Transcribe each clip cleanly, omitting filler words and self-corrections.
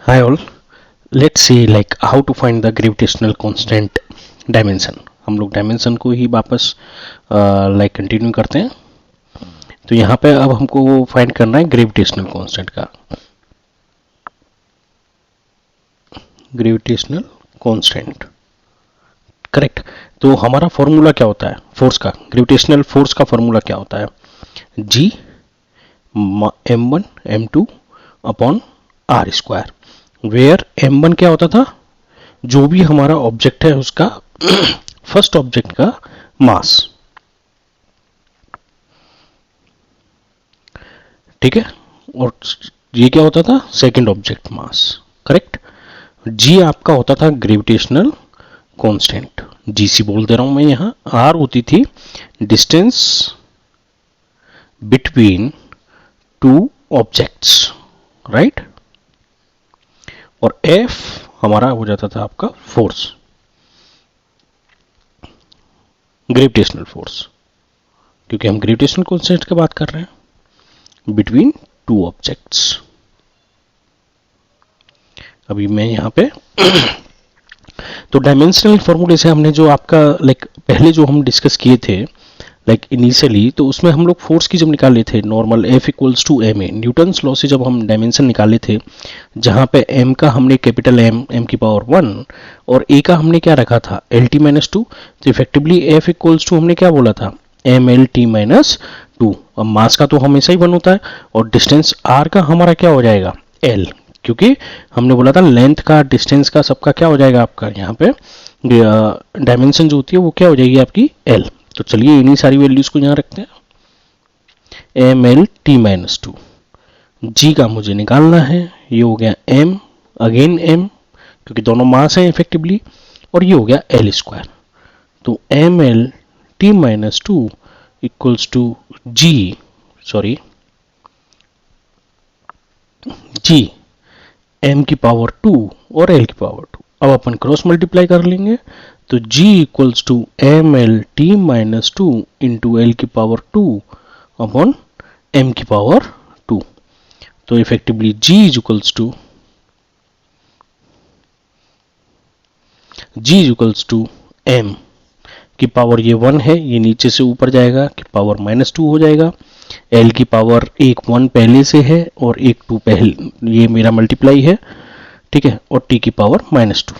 Hi all, let's see like how to find the gravitational constant dimension. हम लोग dimension को ही वापस continue करते हैं। तो यहाँ पे अब हमको फाइंड करना है ग्रेविटेशनल कांस्टेंट का। Gravitational constant, correct. तो हमारा फॉर्मूला क्या होता है फोर्स का? ग्रेविटेशनल फोर्स का फॉर्मूला क्या होता है? G m1 m2 upon R square, where m1 क्या होता था? जो भी हमारा ऑब्जेक्ट है उसका फर्स्ट ऑब्जेक्ट का मास, ठीक है। और ये क्या होता था? Second object mass, correct. जी आपका होता था ग्रेविटेशनल कांस्टेंट, जीसी बोल दे रहा हूं मैं यहां। आर होती थी distance between two objects, right. और एफ हमारा हो जाता था आपका फोर्स, ग्रेविटेशनल फोर्स, क्योंकि हम ग्रेविटेशनल कांस्टेंट की बात कर रहे हैं बिटवीन टू ऑब्जेक्ट्स। अभी मैं यहां पे तो डायमेंशनल फॉर्मूले से हमने जो आपका पहले जो हम डिस्कस किए थे इनिशियली, तो उसमें हम लोग फोर्स की जब निकाले थे normal F equals to M A, Newton's law से जब हम डायमेंशन निकाले थे, जहां पे m का हमने कैपिटल m की पावर 1 और a का हमने क्या रखा था LT माइनस 2। तो इफेक्टिवली F इक्वल्स टू हमने क्या बोला था MLT माइनस 2। अब मास का तो हमेशा ही 1 होता है और डिस्टेंस r का हमारा क्या हो जाएगा L, क्योंकि हमने बोला था लेंथ का डिस्टेंस का सबका क्या हो जाएगा आपका यहाँ पे डायमेंशन जो होती है वो क्या हो जाएगी आपकी L। तो चलिए इन्हीं सारी वैल्यूज को यहां रखते हैं। MLT माइनस 2, जी का मुझे निकालना है, ये हो गया m अगेन m, क्योंकि दोनों मास हैं इफेक्टिवली, और ये हो गया L स्क्वायर। तो MLT minus 2 equals to G m की पावर 2 और L की पावर 2। अब अपन क्रॉस मल्टीप्लाई कर लेंगे, तो G equals to MLT minus 2 into L की पावर 2 अपॉन M की पावर 2। तो effectively G is equals to M की पावर, ये 1 है, ये नीचे से ऊपर जाएगा कि पावर माइनस 2 हो जाएगा। L की पावर एक 1 पहले से है और एक 2 पहले, ये मेरा मल्टीप्लाई है, ठीक है, और T की पावर माइनस 2।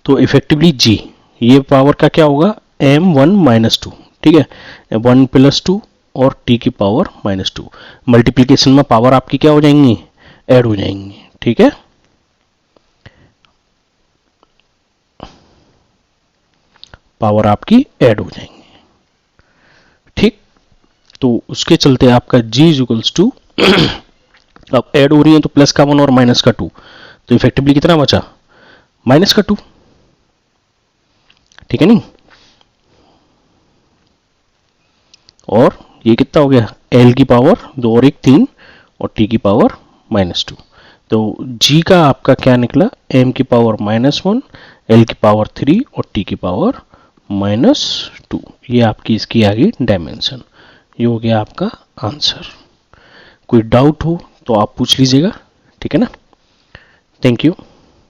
तो इफेक्टिवली G ये पावर का क्या होगा M1 माइनस 2, ठीक है, 1 प्लस 2 और T की पावर माइनस 2। मल्टीप्लीकेशन में पावर आपकी क्या हो जाएंगी ऐड हो जाएंगी, ठीक है। पावर आपकी ऐड हो जाएंगी, ठीक। तो उसके चलते आपका G इज इक्वल्स टू अब ऐड हो रही है तो प्लस का 1 और माइनस का 2, तो इफेक्टिवली कितना बचा माइनस का 2, ठीक है नहीं। और ये कितना हो गया L की पावर 2 और 1 3 और T की पावर माइनस 2। तो G का आपका क्या निकला M की पावर माइनस 1, L की पावर 3 और T की पावर माइनस 2। ये आपकी इसकी आ गई डायमेंशन, ये हो गया आपका आंसर। कोई डाउट हो तो आप पूछ लीजिएगा, ठीक है ना। Thank you.